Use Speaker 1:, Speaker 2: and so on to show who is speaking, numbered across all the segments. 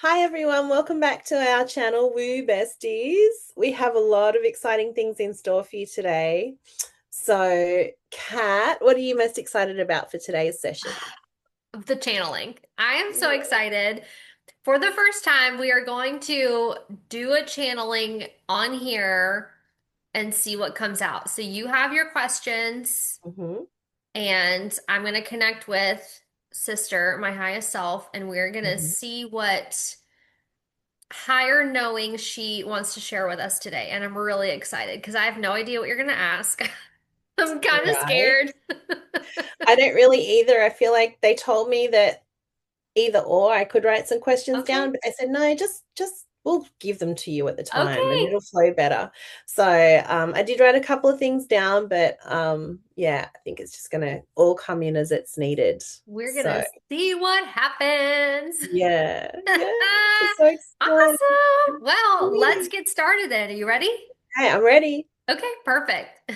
Speaker 1: Hi everyone, welcome back to our channel, Woo Besties. We have a lot of exciting things in store for you today. So, Kat, what are you most excited about for today's session?
Speaker 2: The channeling. I am so excited. For the first time, we are going to do a channeling on here and see what comes out. So you have your questions,
Speaker 1: Mm-hmm.
Speaker 2: and I'm going to connect with Sister, my highest self, and we're going to
Speaker 1: Hmm.
Speaker 2: see what higher knowing she wants to share with us today. And I'm really excited because I have no idea what you're going to ask. I'm kind of
Speaker 1: Right.
Speaker 2: scared.
Speaker 1: I don't really either. I feel like they told me that either or I could write some questions
Speaker 2: Okay.
Speaker 1: down, but I said no, just we'll give them to you at the time and
Speaker 2: Okay.
Speaker 1: it'll flow better. So I did write a couple of things down, but yeah, I think it's just gonna all come in as it's needed.
Speaker 2: We're
Speaker 1: So
Speaker 2: gonna see what happens.
Speaker 1: yeah, yeah, it's so exciting.
Speaker 2: Awesome. Well, let's get started then. Are you ready?
Speaker 1: Hey, I'm ready.
Speaker 2: Okay, perfect.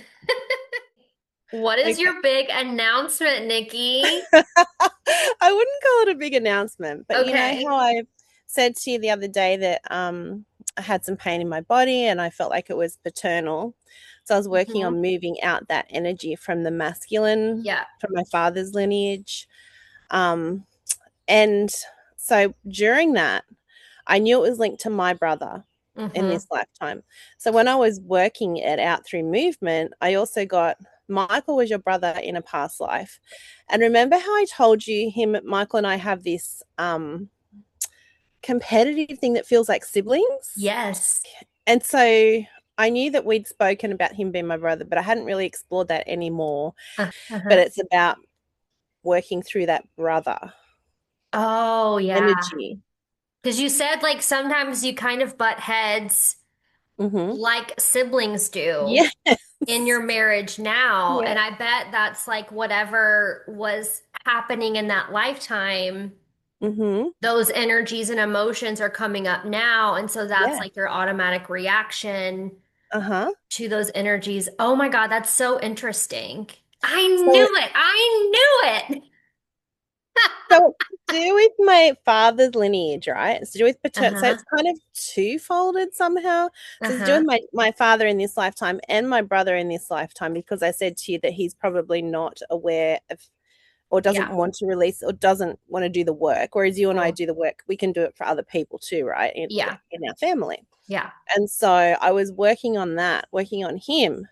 Speaker 2: What is
Speaker 1: Okay.
Speaker 2: your big announcement, Nikki?
Speaker 1: I wouldn't call it a big announcement, but you know how
Speaker 2: Okay.
Speaker 1: I said to you the other day that I had some pain in my body and I felt like it was paternal. So I was working
Speaker 2: Hmm.
Speaker 1: on moving out that energy from the masculine,
Speaker 2: Yeah.
Speaker 1: from my father's lineage. Um, and so during that, I knew it was linked to my brother in
Speaker 2: Hmm.
Speaker 1: this lifetime. So when I was working it out through movement, I also got Michael was your brother in a past life. And remember how I told you Michael and I have this competitive thing that feels like siblings?
Speaker 2: Yes.
Speaker 1: And so I knew that we'd spoken about him being my brother, but I hadn't really explored that anymore. But
Speaker 2: Uh-huh.
Speaker 1: it's about working through that brother
Speaker 2: Oh, yeah.
Speaker 1: energy.
Speaker 2: Because you said like sometimes you kind of butt heads
Speaker 1: Mm-hmm.
Speaker 2: like siblings do
Speaker 1: Yes.
Speaker 2: in your marriage now.
Speaker 1: Yeah.
Speaker 2: And I bet that's like whatever was happening in that lifetime,
Speaker 1: Mm-hmm.
Speaker 2: those energies and emotions are coming up now. And so that's
Speaker 1: Yeah.
Speaker 2: like your automatic reaction
Speaker 1: Uh-huh.
Speaker 2: to those energies. Oh my God, that's so interesting. I knew
Speaker 1: So
Speaker 2: it. I knew it.
Speaker 1: So it's to do with my father's lineage, right? It's to do with paternal. So
Speaker 2: Uh-huh.
Speaker 1: it's kind of two-folded somehow. So it's to do
Speaker 2: Uh-huh.
Speaker 1: with my father in this lifetime and my brother in this lifetime because I said to you that he's probably not aware of or doesn't
Speaker 2: Yeah.
Speaker 1: want to release or doesn't want to do the work. Whereas you and I
Speaker 2: Cool.
Speaker 1: do the work, we can do it for other people too, right?
Speaker 2: Yeah.
Speaker 1: In our family.
Speaker 2: Yeah.
Speaker 1: And so I was working on that, working on him,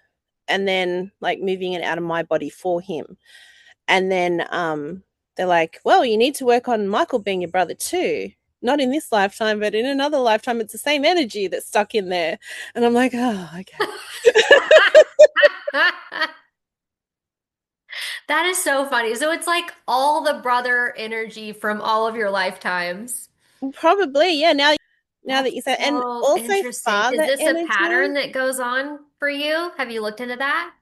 Speaker 1: and then like moving it out of my body for him. And then they're like, well, you need to work on Michael being your brother too. Not in this lifetime, but in another lifetime, it's the same energy that's stuck in there. And I'm like, oh, okay.
Speaker 2: That is so funny. So it's like all the brother energy from all of your lifetimes.
Speaker 1: Probably, yeah. Now
Speaker 2: That's
Speaker 1: that you said, and
Speaker 2: so
Speaker 1: also
Speaker 2: interesting. Is
Speaker 1: father
Speaker 2: this a pattern
Speaker 1: energy,
Speaker 2: that goes on for you? Have you looked into that?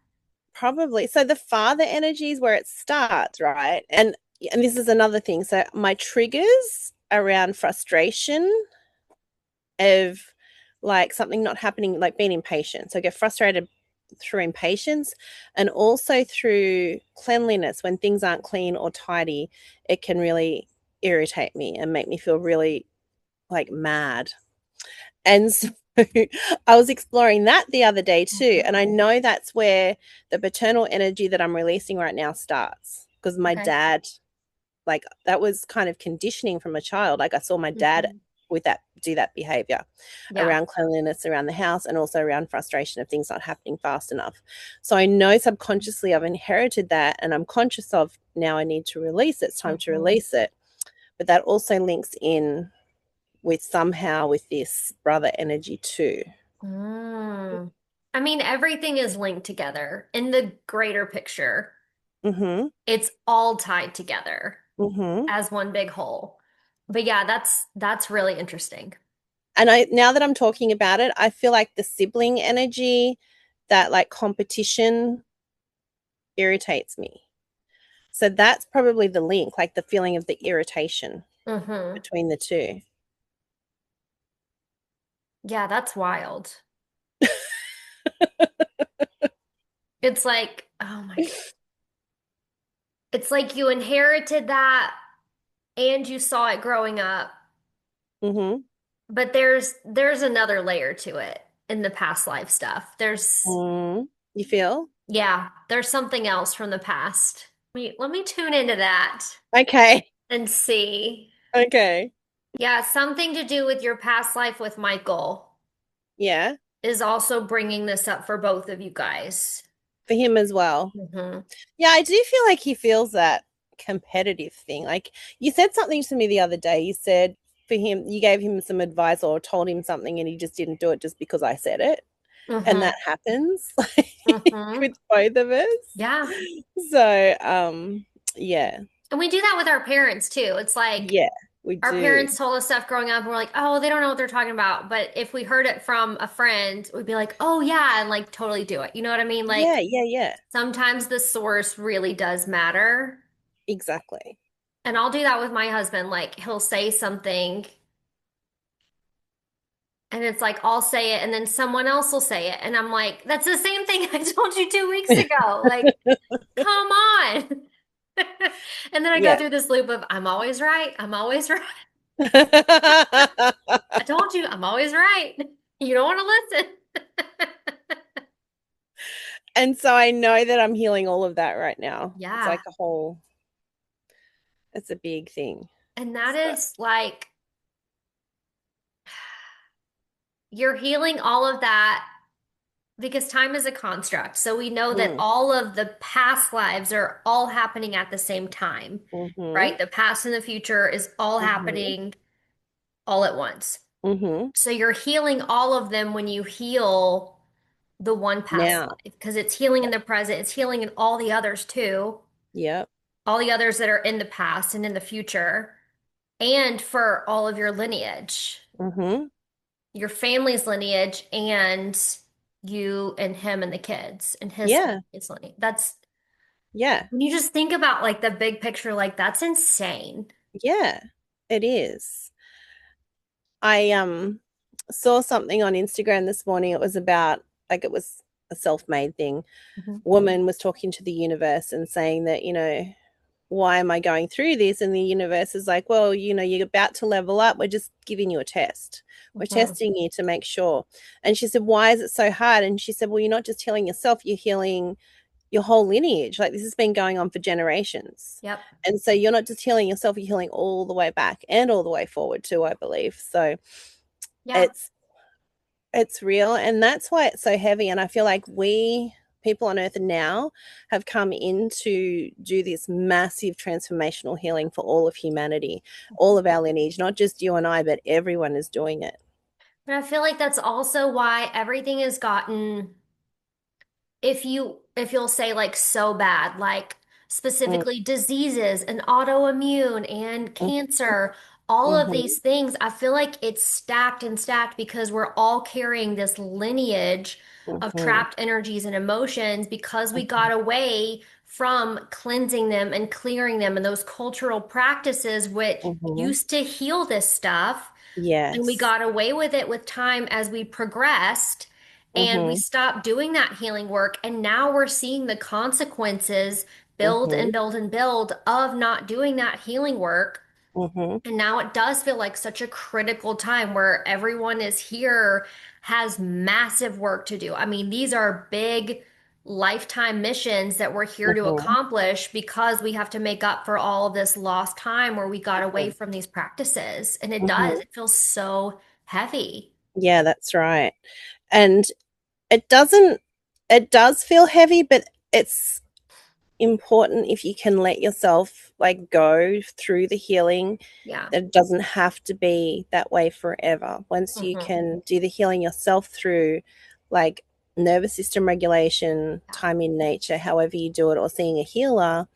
Speaker 1: probably. So the father energy is where it starts, right? And this is another thing. So my triggers around frustration of like something not happening, like being impatient. So I get frustrated through impatience and also through cleanliness. When things aren't clean or tidy, it can really irritate me and make me feel really like mad. And so I was exploring that the other day too. And I
Speaker 2: Mhm.
Speaker 1: know that's where the paternal energy that I'm releasing right now starts because my
Speaker 2: Okay.
Speaker 1: dad, like that was kind of conditioning from a child. Like I saw my dad
Speaker 2: Mhm.
Speaker 1: with that do that behavior
Speaker 2: Yeah.
Speaker 1: around cleanliness around the house and also around frustration of things not happening fast enough. So I know subconsciously I've inherited that and I'm conscious of now I need to release it. It's time to
Speaker 2: Mhm.
Speaker 1: release it. But that also links in with somehow with this brother energy too.
Speaker 2: Mm. I mean, everything is linked together in the greater picture.
Speaker 1: Mhm.
Speaker 2: It's all tied together
Speaker 1: Mhm.
Speaker 2: as one big whole. But yeah, that's really interesting.
Speaker 1: And I now that I'm talking about it, I feel like the sibling energy, that like competition irritates me. So that's probably the link, like the feeling of the irritation
Speaker 2: Hmm.
Speaker 1: between the two.
Speaker 2: Yeah, that's wild. It's like, oh my God. It's like you inherited that and you saw it growing up.
Speaker 1: Mm-hmm.
Speaker 2: But there's another layer to it in the past life stuff.
Speaker 1: Mm. You feel?
Speaker 2: Yeah, there's something else from the past. Let me tune into that
Speaker 1: Okay.
Speaker 2: and see.
Speaker 1: Okay.
Speaker 2: Yeah, something to do with your past life with Michael
Speaker 1: Yeah.
Speaker 2: is also bringing this up for both of you guys.
Speaker 1: For him as well.
Speaker 2: Hmm.
Speaker 1: Yeah, I do feel like he feels that competitive thing. Like you said something to me the other day. You said for him, you gave him some advice or told him something and he just didn't do it just because I said it. And
Speaker 2: Hmm.
Speaker 1: that happens like
Speaker 2: Hmm.
Speaker 1: with both of us.
Speaker 2: Yeah.
Speaker 1: So, yeah.
Speaker 2: And we do that with our parents too. It's like
Speaker 1: Yeah, we
Speaker 2: our
Speaker 1: do.
Speaker 2: parents told us stuff growing up, and we're like, oh, they don't know what they're talking about. But if we heard it from a friend, we'd be like, oh, yeah, and like totally do it. You know what I mean?
Speaker 1: Yeah,
Speaker 2: Like
Speaker 1: yeah, yeah.
Speaker 2: sometimes the source really does matter.
Speaker 1: Exactly.
Speaker 2: And I'll do that with my husband. Like he'll say something, and it's like, I'll say it, and then someone else will say it. And I'm like, that's the same thing I told you 2 weeks ago. Like, come on. And then I go
Speaker 1: Yeah.
Speaker 2: through this loop of, I'm always right. I'm always right. I told you, I'm always right. You don't want to listen.
Speaker 1: And so I know that I'm healing all of that right now. It's
Speaker 2: Yeah.
Speaker 1: like it's a big thing.
Speaker 2: And that
Speaker 1: So,
Speaker 2: is like, you're healing all of that because time is a construct. So we know that
Speaker 1: mm,
Speaker 2: all of the past lives are all happening at the same time,
Speaker 1: mm-hmm,
Speaker 2: right? The past and the future is all
Speaker 1: mm-hmm,
Speaker 2: happening all at once.
Speaker 1: mm-hmm.
Speaker 2: So you're healing all of them when you heal the one past
Speaker 1: Now,
Speaker 2: life because it's healing in the present, it's healing in all the others too,
Speaker 1: yep.
Speaker 2: all the others that are in the past and in the future, and for all of your lineage,
Speaker 1: Mm-hmm.
Speaker 2: your family's lineage, and you and him and the kids and his
Speaker 1: Yeah,
Speaker 2: family's lineage. That's
Speaker 1: yeah,
Speaker 2: when you just think about like the big picture, like that's insane.
Speaker 1: yeah. It is. I saw something on Instagram this morning. It was about like it was a self-made thing.
Speaker 2: Mhm.
Speaker 1: Woman was talking to the universe and saying that, why am I going through this? And the universe is like, well, you're about to level up. We're just giving you a test. We're
Speaker 2: Mhm.
Speaker 1: testing you to make sure. And she said, why is it so hard? And she said, well, you're not just healing yourself, you're healing your whole lineage. Like this has been going on for generations.
Speaker 2: Yep.
Speaker 1: And so you're not just healing yourself, you're healing all the way back and all the way forward too, I believe. So
Speaker 2: Yeah.
Speaker 1: it's it's real, and that's why it's so heavy. And I feel like we people on earth now have come in to do this massive transformational healing for all of humanity, all of our lineage, not just you and I, but everyone is doing it.
Speaker 2: But I feel like that's also why everything has gotten, if you'll say like so bad, like
Speaker 1: Mm,
Speaker 2: specifically diseases and autoimmune and
Speaker 1: mm,
Speaker 2: cancer, all of
Speaker 1: mhm,
Speaker 2: these things, I feel like it's stacked and stacked because we're all carrying this lineage of
Speaker 1: mhm,
Speaker 2: trapped energies and emotions because we got
Speaker 1: mhm,
Speaker 2: away from cleansing them and clearing them and those cultural practices which
Speaker 1: mhm.
Speaker 2: used to heal this stuff. And we
Speaker 1: Yes.
Speaker 2: got away with it with time as we progressed, and we
Speaker 1: Mhm,
Speaker 2: stopped doing that healing work. And now we're seeing the consequences build and
Speaker 1: mhm,
Speaker 2: build and build of not doing that healing work.
Speaker 1: mhm,
Speaker 2: And now it does feel like such a critical time where everyone is here, has massive work to do. I mean, these are big lifetime missions that we're here to
Speaker 1: mhm,
Speaker 2: accomplish because we have to make up for all of this lost time where we got away
Speaker 1: mhm,
Speaker 2: from these practices. And it does,
Speaker 1: mhm.
Speaker 2: it feels so heavy.
Speaker 1: Yeah, that's right. And it doesn't it does feel heavy, but it's important if you can let yourself like go through the healing.
Speaker 2: Yeah.
Speaker 1: It doesn't have to be that way forever. Once you
Speaker 2: Hmm.
Speaker 1: can do the healing yourself through like nervous system regulation,
Speaker 2: Yeah.
Speaker 1: time in nature, however you do it, or seeing a healer,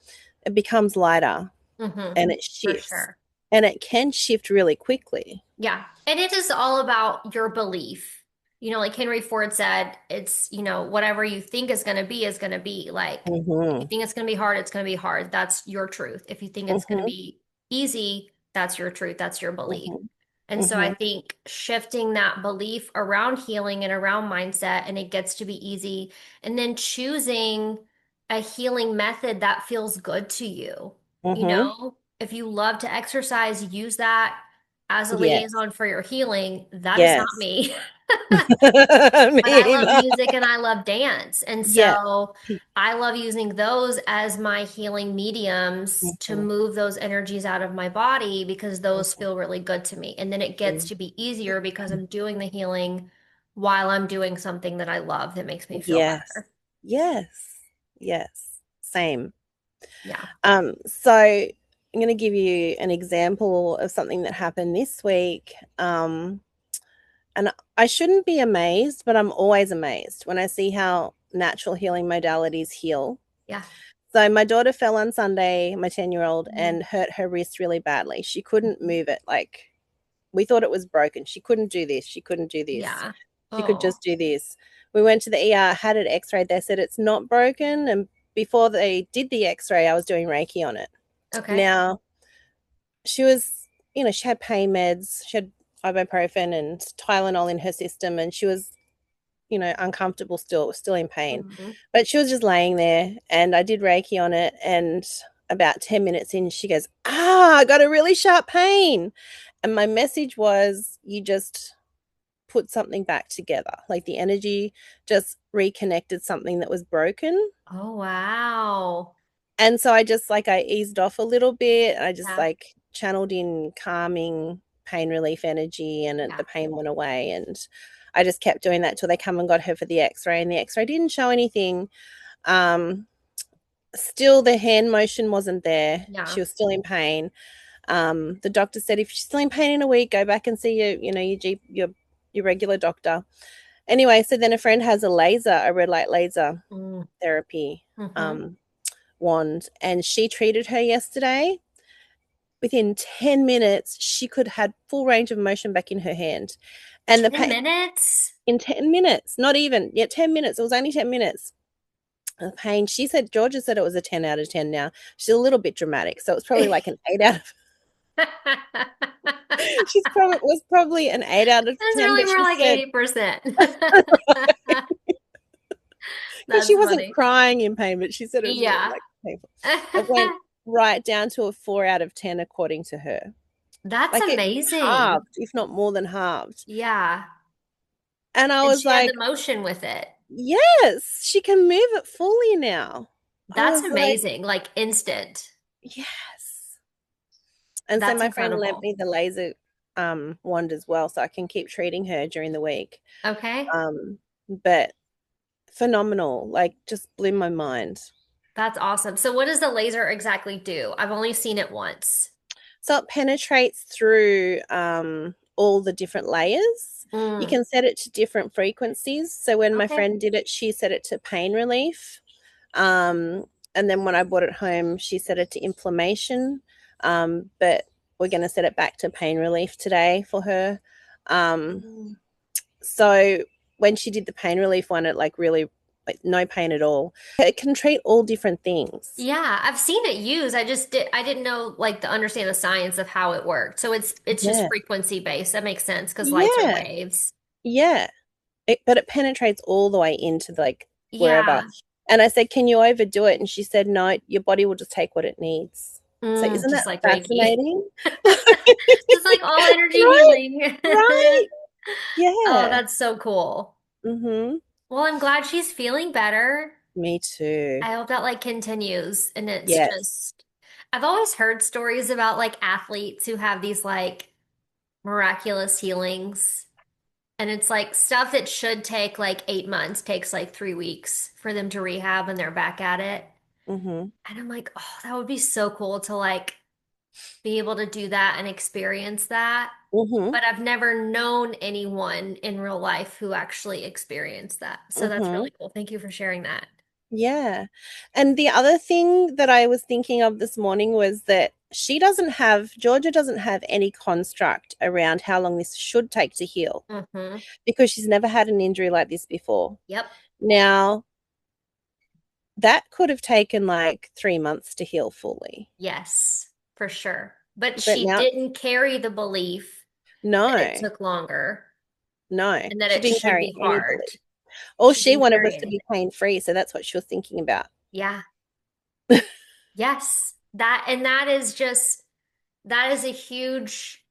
Speaker 1: it becomes lighter
Speaker 2: Hmm.
Speaker 1: and it
Speaker 2: For
Speaker 1: shifts.
Speaker 2: sure.
Speaker 1: And it can shift really quickly.
Speaker 2: Yeah. And it is all about your belief. Like Henry Ford said, it's, whatever you think is going to be is going to be. Like, if you
Speaker 1: Mm-hmm.
Speaker 2: think it's going to be hard, it's going to be hard. That's your truth. If you think it's going to
Speaker 1: Mm-hmm.
Speaker 2: be easy, that's your truth. That's your belief.
Speaker 1: Mm-hmm.
Speaker 2: And so I
Speaker 1: Mm-hmm.
Speaker 2: think shifting that belief around healing and around mindset, and it gets to be easy, and then choosing a healing method that feels good to you.
Speaker 1: Mm-hmm.
Speaker 2: If you love to exercise, use that. as a
Speaker 1: Yes.
Speaker 2: liaison for your healing, that is not
Speaker 1: Yes.
Speaker 2: me. But
Speaker 1: Me
Speaker 2: I love
Speaker 1: either.
Speaker 2: music and I love dance. And
Speaker 1: Yeah.
Speaker 2: so I love using those as my healing mediums to
Speaker 1: Mhm.
Speaker 2: move those energies out of my body because those
Speaker 1: Mhm.
Speaker 2: feel really good to me. And then it gets
Speaker 1: Mhm.
Speaker 2: to be easier because I'm doing the healing while I'm doing something that I love that makes me feel
Speaker 1: Yes.
Speaker 2: better.
Speaker 1: Yes. Yes. Same.
Speaker 2: Yeah.
Speaker 1: So I'm going to give you an example of something that happened this week. And I shouldn't be amazed, but I'm always amazed when I see how natural healing modalities heal.
Speaker 2: Yeah.
Speaker 1: So my daughter fell on Sunday, my 10-year-old,
Speaker 2: Mm.
Speaker 1: and hurt her wrist really badly. She couldn't move it. Like we thought it was broken. She couldn't do this. She couldn't do this.
Speaker 2: Yeah.
Speaker 1: She could
Speaker 2: Oh,
Speaker 1: just do this. We went to the ER, had it x-rayed. They said it's not broken. And before they did the x-ray, I was doing Reiki on it.
Speaker 2: okay.
Speaker 1: Now, she was, she had pain meds. She had ibuprofen and Tylenol in her system, and she was, uncomfortable still in pain.
Speaker 2: Mhm.
Speaker 1: But she was just laying there, and I did Reiki on it. And about 10 minutes in, she goes, I got a really sharp pain. And my message was, you just put something back together. Like the energy just reconnected something that was broken.
Speaker 2: Oh, wow.
Speaker 1: And so I just like I eased off a little bit. I just
Speaker 2: Yeah.
Speaker 1: like channeled in calming pain relief energy and
Speaker 2: Yeah.
Speaker 1: the pain went away. And I just kept doing that till they come and got her for the x-ray. And the x-ray didn't show anything. Um, Still the hand motion wasn't there.
Speaker 2: Yeah.
Speaker 1: She was still in pain. The doctor said if she's still in pain in a week, go back and see your regular doctor. Anyway, so then a friend has a red light laser
Speaker 2: Mm.
Speaker 1: therapy
Speaker 2: Mm-hmm.
Speaker 1: um, wand, and she treated her yesterday. Within 10 minutes, she could had full range of motion back in her hand. And the
Speaker 2: 10
Speaker 1: pain
Speaker 2: minutes?
Speaker 1: in 10 minutes, not even yet 10 minutes, it was only 10 minutes. The pain, she said, Georgia said it was a 10 out of 10 now. She's a little bit dramatic. So it was probably like an 8 out of she's probably was probably an 8 out of
Speaker 2: That's
Speaker 1: 10,
Speaker 2: really
Speaker 1: but
Speaker 2: more
Speaker 1: she
Speaker 2: like
Speaker 1: said
Speaker 2: 80%.
Speaker 1: because she
Speaker 2: That's
Speaker 1: wasn't
Speaker 2: funny.
Speaker 1: crying in pain, but she said it was really
Speaker 2: Yeah.
Speaker 1: like painful. It went right down to a 4 out of 10 according to her.
Speaker 2: That's
Speaker 1: Like it
Speaker 2: amazing.
Speaker 1: halved, if not more than halved.
Speaker 2: Yeah.
Speaker 1: And I
Speaker 2: And
Speaker 1: was
Speaker 2: she had the
Speaker 1: like,
Speaker 2: motion with it.
Speaker 1: yes, she can move it fully now. I
Speaker 2: That's
Speaker 1: was like,
Speaker 2: amazing. Like instant.
Speaker 1: yes. And so
Speaker 2: That's
Speaker 1: my friend lent
Speaker 2: incredible.
Speaker 1: me the laser wand as well, so I can keep treating her during the week.
Speaker 2: Okay.
Speaker 1: But phenomenal, like just blew my mind.
Speaker 2: That's awesome. So what does the laser exactly do? I've only seen it once.
Speaker 1: So it penetrates through all the different layers. You
Speaker 2: Mm.
Speaker 1: can set it to different frequencies. So when my
Speaker 2: Okay.
Speaker 1: friend did it, she set it to pain relief. Um, and then when I brought it home, she set it to inflammation. But we're going to set it back to pain relief today for her. Um,
Speaker 2: Mm.
Speaker 1: so when she did the pain relief one, it like really like no pain at all. It can treat all different things.
Speaker 2: Yeah, I've seen it used. I didn't know like to understand the science of how it worked. So it's just
Speaker 1: Yeah.
Speaker 2: frequency based. That makes sense because lights are
Speaker 1: Yeah.
Speaker 2: waves.
Speaker 1: Yeah. But it penetrates all the way into like wherever.
Speaker 2: Yeah.
Speaker 1: And I said, "Can you overdo it?" And she said, "No, your body will just take what it needs." So
Speaker 2: Mm,
Speaker 1: isn't
Speaker 2: just
Speaker 1: that
Speaker 2: like Reiki.
Speaker 1: fascinating?
Speaker 2: Just like all energy
Speaker 1: Right?
Speaker 2: healing.
Speaker 1: Right?
Speaker 2: Oh,
Speaker 1: Yeah.
Speaker 2: that's so cool.
Speaker 1: Mm-hmm.
Speaker 2: Well, I'm glad she's feeling better.
Speaker 1: Me too.
Speaker 2: I hope that like continues and it's
Speaker 1: Yes.
Speaker 2: just I've always heard stories about like athletes who have these like miraculous healings. And it's like stuff that should take like 8 months takes like 3 weeks for them to rehab and they're back at it.
Speaker 1: Mm-hmm.
Speaker 2: And I'm like, oh, that would be so cool to like be able to do that and experience that.
Speaker 1: Mm-hmm.
Speaker 2: But I've never known anyone in real life who actually experienced that. So that's
Speaker 1: Mm-hmm.
Speaker 2: really cool. Thank you for sharing that.
Speaker 1: Yeah. And the other thing that I was thinking of this morning was that Georgia doesn't have any construct around how long this should take to heal
Speaker 2: Mm-hmm.
Speaker 1: because she's never had an injury like this before.
Speaker 2: Yep.
Speaker 1: Now, that could have taken like 3 months to heal fully.
Speaker 2: Yes, for sure. But
Speaker 1: But
Speaker 2: she
Speaker 1: now,
Speaker 2: didn't carry the belief that it
Speaker 1: no,
Speaker 2: took longer
Speaker 1: no,
Speaker 2: and that
Speaker 1: she
Speaker 2: it
Speaker 1: didn't
Speaker 2: should
Speaker 1: carry
Speaker 2: be
Speaker 1: any
Speaker 2: hard.
Speaker 1: belief. All
Speaker 2: She
Speaker 1: she
Speaker 2: didn't
Speaker 1: wanted was
Speaker 2: carry
Speaker 1: to be
Speaker 2: anything.
Speaker 1: pain free. So that's what she was thinking about.
Speaker 2: Yeah. Yes. That and that is just that is a huge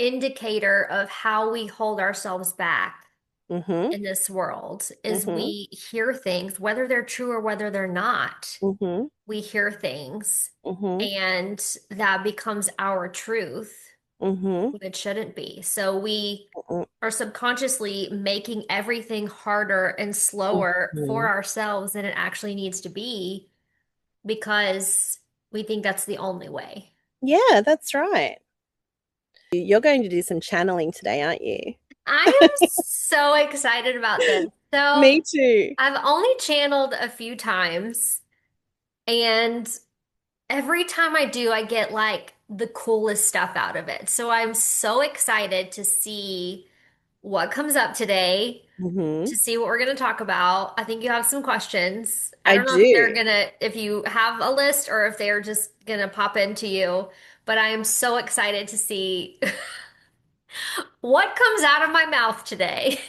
Speaker 2: indicator of how we hold ourselves back
Speaker 1: Mm-hmm.
Speaker 2: in this world is
Speaker 1: Mm-hmm.
Speaker 2: we hear things, whether they're true or whether they're not.
Speaker 1: Mm-hmm.
Speaker 2: We hear things,
Speaker 1: Mm-hmm.
Speaker 2: and that becomes our truth
Speaker 1: Mm-hmm.
Speaker 2: when it shouldn't be. So we
Speaker 1: Mm-hmm.
Speaker 2: are subconsciously making everything harder and slower for
Speaker 1: Mm-hmm.
Speaker 2: ourselves than it actually needs to be because we think that's the only way.
Speaker 1: Yeah, that's right. You're going to do some channeling today, aren't you?
Speaker 2: I am so excited about this. So
Speaker 1: Me too.
Speaker 2: I've only channeled a few times, and every time I do, I get like the coolest stuff out of it. So I'm so excited to see what comes up today,
Speaker 1: Mm-hmm.
Speaker 2: to see what we're going to talk about. I think you have some questions. I
Speaker 1: I
Speaker 2: don't know if they're
Speaker 1: do.
Speaker 2: gonna, if you have a list or if they're just gonna pop into you, but I am so excited to see what comes out of my mouth today.